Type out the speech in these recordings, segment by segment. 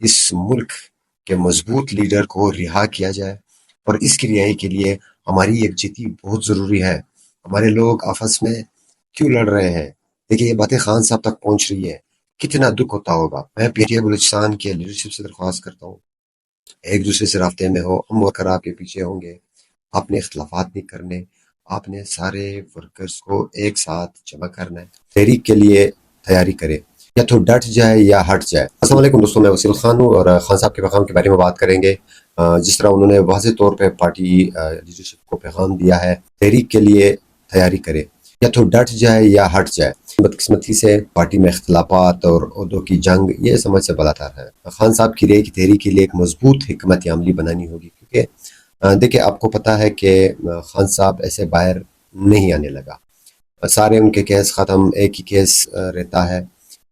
اس ملک کے مضبوط لیڈر کو رہا کیا جائے، اور اس کی رہائی کے لیے ہماری یکجہتی بہت ضروری ہے۔ ہمارے لوگ آپس میں کیوں لڑ رہے ہیں؟ دیکھیے یہ باتیں خان صاحب تک پہنچ رہی ہے، کتنا دکھ ہوتا ہوگا۔ میں پی ٹی آئی بلوچستان کے لیڈرشپ سے درخواست کرتا ہوں، ایک دوسرے سے رابطے میں ہو، ہم ورکر آپ کے پیچھے ہوں گے، آپ نے اختلافات نہیں کرنے، آپ نے سارے ورکرز کو ایک ساتھ جمع کرنا ہے، تحریک کے لیے تیاری کرے، یا تو ڈٹ جائے یا ہٹ جائے۔ السلام علیکم دوستوں، میں وسیل خان ہوں، اور خان صاحب کے پیغام کے بارے میں بات کریں گے۔ جس طرح انہوں نے واضح طور پہ پارٹی لیڈرشپ کو پیغام دیا ہے، تحریک کے لیے تیاری کرے، یا تو ڈٹ جائے یا ہٹ جائے۔ بدقسمتی سے پارٹی میں اختلافات اور عہدوں کی جنگ یہ سمجھ سے بالاتر ہے۔ خان صاحب کی رہائی کی تحریک کے لیے ایک مضبوط حکمت عملی بنانی ہوگی، کیونکہ دیکھیں آپ کو پتہ ہے کہ خان صاحب ایسے باہر نہیں آنے لگا، سارے ان کے کیس ختم، ایک ہی کیس رہتا ہے،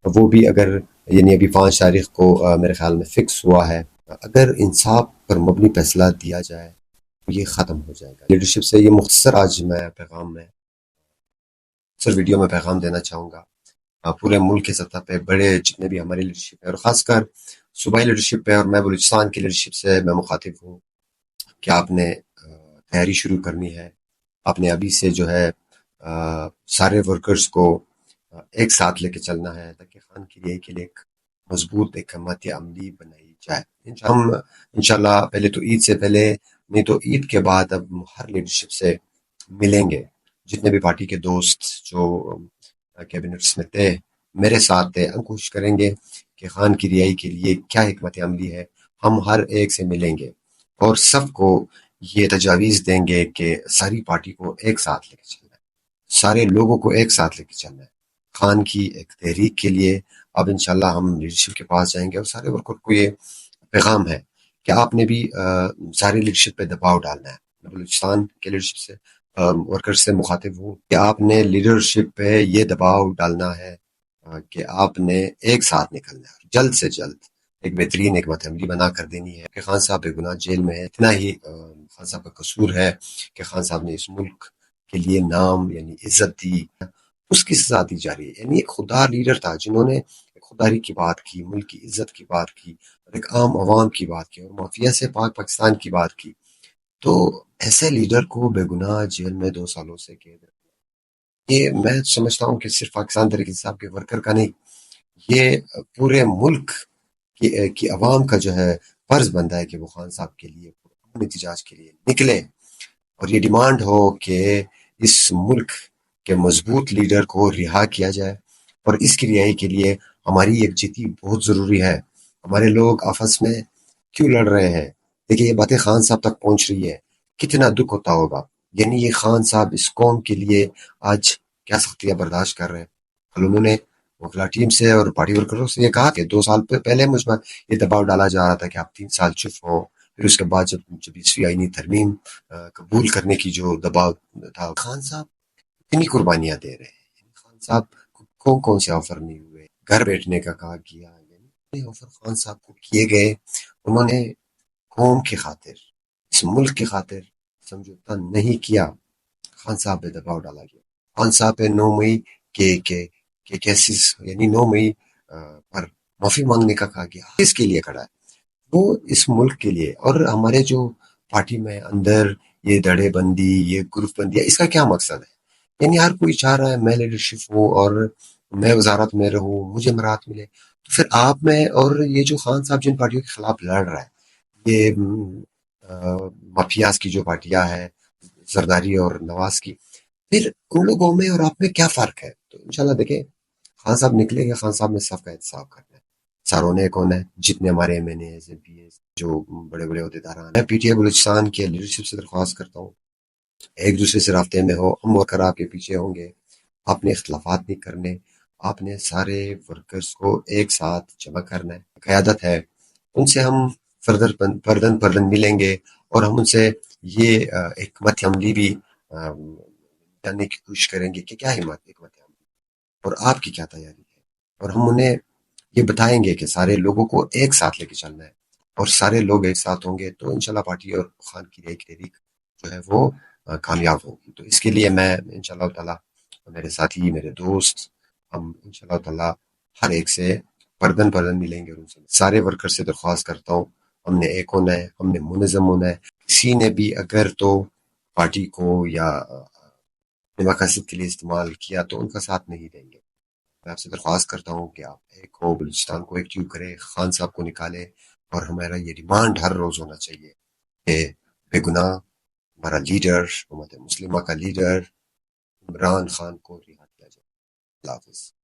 وہ بھی اگر یعنی ابھی 5 تاریخ کو میرے خیال میں فکس ہوا ہے، اگر انصاف پر مبنی فیصلہ دیا جائے تو یہ ختم ہو جائے گا۔ لیڈرشپ سے یہ مختصر آج میں پیغام میں ویڈیو میں پیغام دینا چاہوں گا پورے ملک کے سطح پہ، بڑے جتنے بھی ہماری لیڈرشپ ہے، اور خاص کر صوبائی لیڈرشپ پہ، اور میں بلوچستان کی لیڈرشپ سے میں مخاطب ہوں کہ آپ نے تیاری شروع کرنی ہے۔ آپ نے ابھی سے جو ہے سارے ورکرز کو ایک ساتھ لے کے چلنا ہے، تاکہ خان کی رہائی کے لیے ایک مضبوط حکمت عملی بنائی جائے۔ ہم انشاءاللہ پہلے تو عید سے پہلے، نہیں تو عید کے بعد اب ہر لیڈرشپ سے ملیں گے، جتنے بھی پارٹی کے دوست جو کیبنٹس میں تھے میرے ساتھ تھے، ہم کوشش کریں گے کہ خان کی رہائی کے لیے کیا حکمت عملی ہے، ہم ہر ایک سے ملیں گے اور سب کو یہ تجاویز دیں گے کہ ساری پارٹی کو ایک ساتھ لے کے چلنا ہے، سارے لوگوں کو ایک ساتھ لے کے چلنا ہے خان کی ایک تحریک کے لیے۔ اب انشاءاللہ ہم لیڈرشپ کے پاس جائیں گے، اور سارے ورکر کو یہ پیغام ہے کہ آپ نے بھی ساری لیڈرشپ پہ دباؤ ڈالنا ہے۔ میں بلوچستان کے لیڈرشپ سے ورکر سے مخاطب ہوں کہ آپ نے لیڈرشپ پہ یہ دباؤ ڈالنا ہے کہ آپ نے ایک ساتھ نکلنا ہے، جلد سے جلد ایک بہترین حکمت عملی بنا کر دینی ہے کہ خان صاحب بے گناہ جیل میں ہے۔ اتنا ہی خان صاحب کا قصور ہے کہ خان صاحب نے اس ملک کے لیے نام یعنی عزت دی، اس کی سزا دی جا رہی ہے۔ یعنی ایک خوددار لیڈر تھا جنہوں نے خودداری کی بات کی، ملک کی عزت کی بات کی، اور ایک عام عوام کی بات کی، اور مافیا سے پاک پاکستان کی بات کی، تو ایسے لیڈر کو بے گناہ جیل میں 2 سالوں سے قید ہے۔ یہ میں سمجھتا ہوں کہ صرف پاکستان تحریک انصاف کے ورکر کا نہیں، یہ پورے ملک کی عوام کا جو ہے فرض بنتا ہے کہ وہ خان صاحب کے لیے احتجاج کے لیے نکلے، اور یہ ڈیمانڈ ہو کہ اس ملک کے مضبوط لیڈر کو رہا کیا جائے، اور اس کی رہائی کے لیے ہماری یکجہتی بہت ضروری ہے۔ ہمارے لوگ آپس میں کیوں لڑ رہے ہیں؟ دیکھیے یہ باتیں خان صاحب تک پہنچ رہی ہے، کتنا دکھ ہوتا ہوگا۔ یعنی یہ خان صاحب اس قوم کے لیے آج کیا سختیاں برداشت کر رہے ہیں۔ کل انہوں نے وکلا ٹیم سے اور پارٹی ورکروں سے یہ کہا کہ 2 سال پہلے مجھ پر یہ دباؤ ڈالا جا رہا تھا کہ آپ 3 سال چپ ہو، پھر اس کے بعد جب 20ویں آئینی ترمیم قبول کرنے کی جو دباؤ تھا، خان صاحب اتنی قربانیاں دے رہے ہیں۔ خان صاحب کو کون سے آفر نہیں ہوئے، گھر بیٹھنے کا کہا کیا، یعنی آفر خان صاحب کو کیے گئے، انہوں نے قوم کی خاطر، اس ملک کی خاطر سمجھوتا نہیں کیا، خان صاحب پہ دباؤ ڈالا گیا۔ خان صاحب پہ 9 مئی کے کیسز یعنی 9 مئی پر معافی مانگنے کا کہا گیا۔ کس کے لیے کھڑا ہے؟ وہ اس ملک کے لیے۔ اور ہمارے جو پارٹی میں اندر یہ دڑے بندی، یہ گروپ بندی ہے، اس کا کیا مقصد ہے؟ یعنی ہر کوئی چاہ رہا ہے میں لیڈرشپ ہوں اور میں وزارت میں رہوں، مجھے مراعات ملے، تو پھر آپ میں اور یہ جو خان صاحب جن پارٹیوں کے خلاف لڑ رہا ہے، یہ مافیاز کی جو پارٹیاں ہیں، زرداری اور نواز کی، پھر ان لوگوں میں اور آپ میں کیا فرق ہے؟ تو انشاءاللہ دیکھیں خان صاحب نکلے گا، خان صاحب نے سب کا احتساب کرنا ہے، سارونے کون ہے، جتنے ہمارے ایم این اے پی ایس جو بڑے بڑے عہدیداران، میں پی ٹی آئی بلوچستان کے لیڈرشپ سے درخواست کرتا ہوں ایک دوسرے سے رابطے میں ہو، ہم ورکر آپ کے پیچھے ہوں گے، آپ نے اختلافات نہیں کرنے، آپ نے سارے ورکرز کو ایک ساتھ جمع کرنا ہے، قیادت ہے، ان سے ہم فردن ملیں گے، اور ہم ان سے یہ حکمت عملی بھی جاننے کی کوشش کریں گے کہ کیا حکمت عملی اور آپ کی کیا تیاری ہے، اور ہم انہیں یہ بتائیں گے کہ سارے لوگوں کو ایک ساتھ لے کے چلنا ہے، اور سارے لوگ ایک ساتھ ہوں گے تو انشاءاللہ پارٹی اور خان کی رہائی کی تحریک جو ہے وہ کامیاب ہوگی۔ تو اس کے لیے میں انشاءاللہ تعالی، میرے ساتھی، میرے دوست، ہم انشاءاللہ تعالی ہر ایک سے پردن پردن ملیں گے اور ان سے سارے ورکر سے درخواست کرتا ہوں ہم نے ایک ہونا ہے، ہم نے منظم ہونا ہے. کسی نے بھی اگر تو پارٹی کو یا اپنے مقاصد کے لیے استعمال کیا تو ان کا ساتھ نہیں دیں گے. میں آپ سے درخواست کرتا ہوں کہ آپ ایک ہو، بلوچستان کو ایکٹیو کریں، خان صاحب کو نکالیں، اور ہمارا یہ ڈیمانڈ ہر روز ہونا چاہیے کہ بے گناہ ہمارا لیڈر، امت مسلمہ کا لیڈر عمران خان کو رہا کیا جائے. اللہ حافظ.